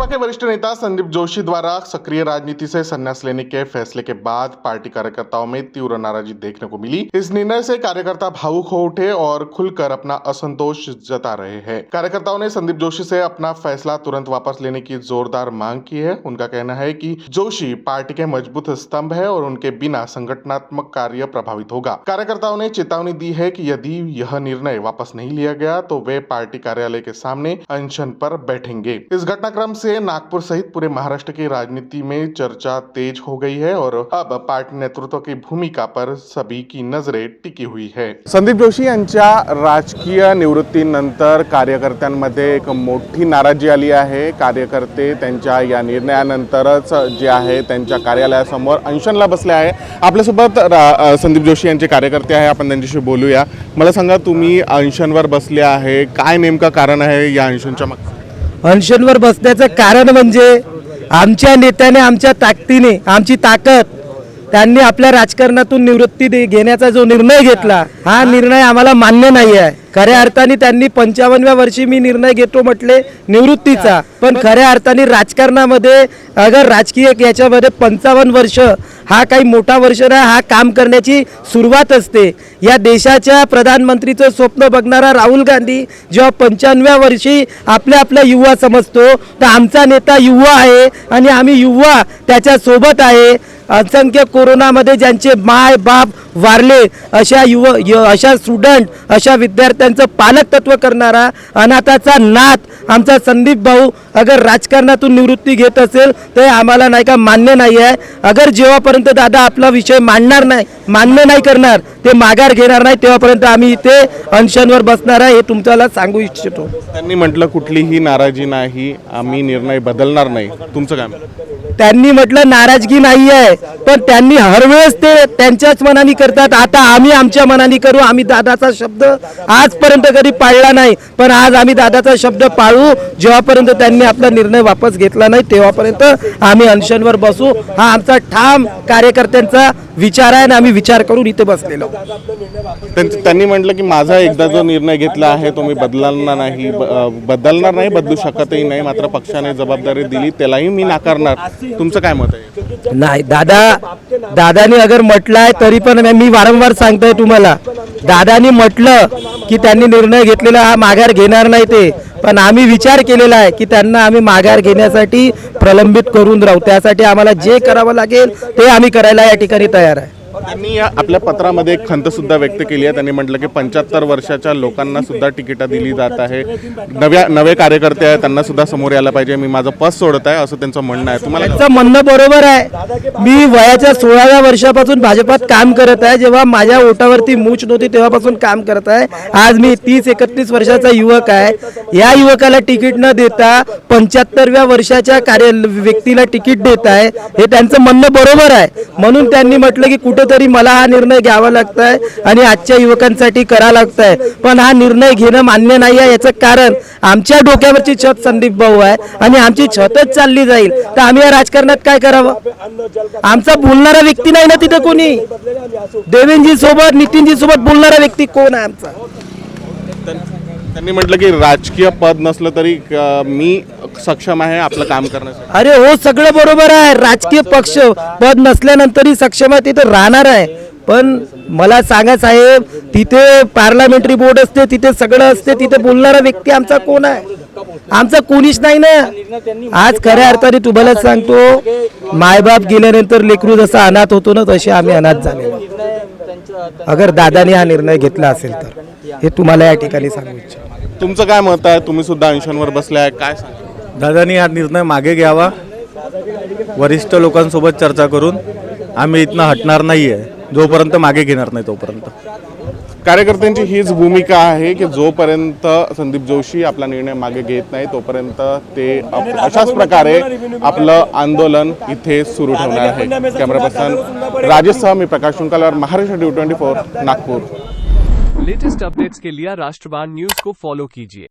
भाजपा के वरिष्ठ नेता संदीप जोशी द्वारा सक्रिय राजनीति से संन्यास लेने के फैसले के बाद पार्टी कार्यकर्ताओं में तीव्र नाराजगी देखने को मिली। इस निर्णय से कार्यकर्ता भावुक हो उठे और खुलकर अपना असंतोष जता रहे हैं। कार्यकर्ताओं ने संदीप जोशी से अपना फैसला तुरंत वापस लेने की जोरदार मांग की है। उनका कहना है कि जोशी पार्टी के मजबूत स्तंभ है और उनके बिना संगठनात्मक कार्य प्रभावित होगा। कार्यकर्ताओं ने चेतावनी दी है कि यदि यह निर्णय वापस नहीं लिया गया तो वे पार्टी कार्यालय के सामने अनशन पर बैठेंगे। इस घटनाक्रम से नागपुर सहित पूरे महाराष्ट्र की राजनीति में चर्चा तेज हो गई है और अब पार्टी नेतृत्व की भूमिका पर सभी की नजरें टिकी हुई है। संदीप जोशी यांच्या राजकीय निवृत्तीनंतर कार्यकर्त्यांमध्ये एक मोठी नाराजी आली आहे। कार्यकर्ते त्यांच्या या निर्णयानंतरच जे आहे त्यांच्या कार्यालयासमोर अनशनला बसले आहे। आपल्यासोबत संदीप जोशी यांचे कार्यकर्ते आहे, आपण त्यांच्याशी बोलूया। मला सांगा, तुम्ही अनशनवर बसले आहे, काय नेमका कारण आहे या अनशनच्या मागे? अनशनवर बसण्याचं कारण म्हणजे आमच्या नेत्याने आमच्या ताकदीने आमची ताकद त्यांनी आपल्या राजकारणातून निवृत्ती घेण्याचा जो निर्णय घेतला, हा निर्णय आम्हाला मान्य नाही आहे। खऱ्या अर्थाने त्यांनी 55व्या वर्षी मी निर्णय घेतो म्हटले निवृत्तीचा, पण खऱ्या अर्थाने राजकारणामध्ये अगर राजकीय याच्यामध्ये 55 वर्ष हा काही मोठा वर्ष नाही, हा काम करण्याची सुरुवात असते। या देशाच्या प्रधानमंत्रीचं स्वप्न बघणारा राहुल गांधी जेव्हा 55व्या वर्षी आपल्या युवा समजतो, तर आमचा नेता युवा आहे आणि आम्ही युवा त्याच्या सोबत आहे। असंख्य कोरोनामध्ये ज्यांचे माय बाप वारले अशा अशा स्टुडंट अशा विद्यार्थ्यांचं पालकत्व करणारा अनाथाचा नाथ आमचा संदीप भाऊ अगर राजकारणातून निवृत्ती घेत असेल तर आम्हाला नाही का मान्य नाही आहे। अगर जेव्हापर्यंत दादा आपला विषय मान्य नाही करणार, ते माघार घेणार नाही, तेव्हापर्यंत आम्ही इथे अनशनवर बसणार आहे, हे तुमच्याला सांगू इच्छितो। त्यांनी म्हटलं कुठलीही नाराजी नाही, आम्ही निर्णय बदलणार नाही, तुमचं काय? त्यांनी म्हटलं नाराजगी नाही आहे, पण त्यांनी हर वेळेस ते त्यांच्याच मनाने करतात। आता आम्ही आमच्या मनाने करू। आम्ही दादाचा शब्द आजपर्यंत कधी पाळला नाही, पण आज आम्ही दादाचा शब्द पाळू। जेव्हापर्यंत त्यांनी आपला निर्णय वापस घेतला नाही तेव्हापर्यंत आम्ही अनशनवर बसू, हा आमचा ठाम कार्यकर्त्यांचा विचार आहे आणि आम्ही विचार करून इथे बसलेलो। त्यांनी म्हटलं की माझा एकदा जो निर्णय घेतला आहे तो मी बदलणार नाही, बदलू शकतही नाही, मात्र पक्षाने जबाबदारी दिली त्यालाही मी नाकारणार, तुमचं काय मत आहे? नाही, दादानी अगर म्हटलंय तरी पण मी वारंवार सांगतोय तुम्हाला, दादानी म्हटलं की त्यांनी निर्णय घेतलेला हा माघार घेणार नाही ते, पण आम्ही विचार केलेला आहे की त्यांना आम्ही माघार घेण्यासाठी प्रलंबित करून राहू। त्यासाठी आम्हाला जे करावं लागेल ते आम्ही करायला या ठिकाणी तयार आहे। त्यांनी आपल्या पत्रामध्ये एक खंत सुद्धा व्यक्त केली आहे। त्यांनी म्हटलं की 75 वर्षाच्या लोकांना सुद्धा तिकीट दिली जात आहे, नवे कार्यकर्ते आहेत त्यांना सुद्धा समोर यायला पाहिजे, मी माझं पद सोडत आहे असं त्यांचं म्हणणं आहे। तुम्हाला त्यांचं म्हणणं बरोबर आहे। मी वयाच्या 16व्या वर्षापासून भाजपात काम करत आहे, जेव्हा माझ्या ओटावरती मूछ नव्हती तेव्हापासून काम करत आहे। आज मी 30-31 वर्षाचा युवक आहे। या युवकाला तिकीट न देता 75व्या वर्षाच्या व्यक्तीला तिकीट देत आहे, हे त्यांचं म्हणणं बरोबर आहे। म्हणून त्यांनी म्हटलं की कुठेतरी मला हा निर्णय घ्यावा लागतोय आणि आजच्या युवकांसाठी करावा लागतोय, पण हा निर्णय घेणं मान्य नाही आहे। याचं कारण आमच्या डोक्यावरची छत संदीप भाऊ आहे आणि आमची छतच चालली जाईल तर आम्ही या राजकारणात काय करावं? आमचा बोलणारा व्यक्ती नाही ना तिथे कोणी। देवेंद्रजी सोबत नितीनजी सोबत बोलणारा व्यक्ती कोण आहे आमचा? त्यांनी म्हटलं की राजकीय पद नसलं तरी मी सक्षम आहे आपलं काम करण्यासाठी। अरे हो, सगळं बरोबर आहे। राजकीय पक्ष पद नसल्यानंतरही सक्षम आहे, तिथे राहणार आहे। पण मला सांगा साहेब, तिथे पार्लमेंटरी बोर्ड असते, तिथे सगळं असते, तिथे बोलणारा व्यक्ती आमचा कोण आहे? आमचा कोणीच नाही ना। आज खऱ्या अर्थाने तुम्हाला सांगतो, मायबाप गेल्यानंतर लेकरू जसा अनाथ होतो ना, तसे आम्ही अनाथ झाले। अगर दादाने हा निर्णय घेतला असेल तर हे तुम्हाला या ठिकाणी सांगू इच्छितो। तुमचं काय मत आहे? तुम्ही सुद्धा अनशनवर बसले आहे, काय सांगा? दादानी हा निर्णय मागे घ्यावा, वरिष्ठ लोकांसोबत चर्चा करून आम्ही इथनं हटणार नाही आहे, जोपर्यंत मागे घेणार नाही तोपर्यंत। कार्यकर्त्यांची हीच भूमिका आहे की जोपर्यंत संदीप जोशी आपला निर्णय मागे घेत नाही तोपर्यंत ते अशाच प्रकारे आपलं आंदोलन इथे सुरू ठेवणार आहे। कॅमेरा पर्सन राजेशसह मी प्रकाश शुंकालवर, Maharashtra news 24 Nagpur. Latest updates के लिए राष्ट्रवाद न्यूज को फॉलो कीजिए।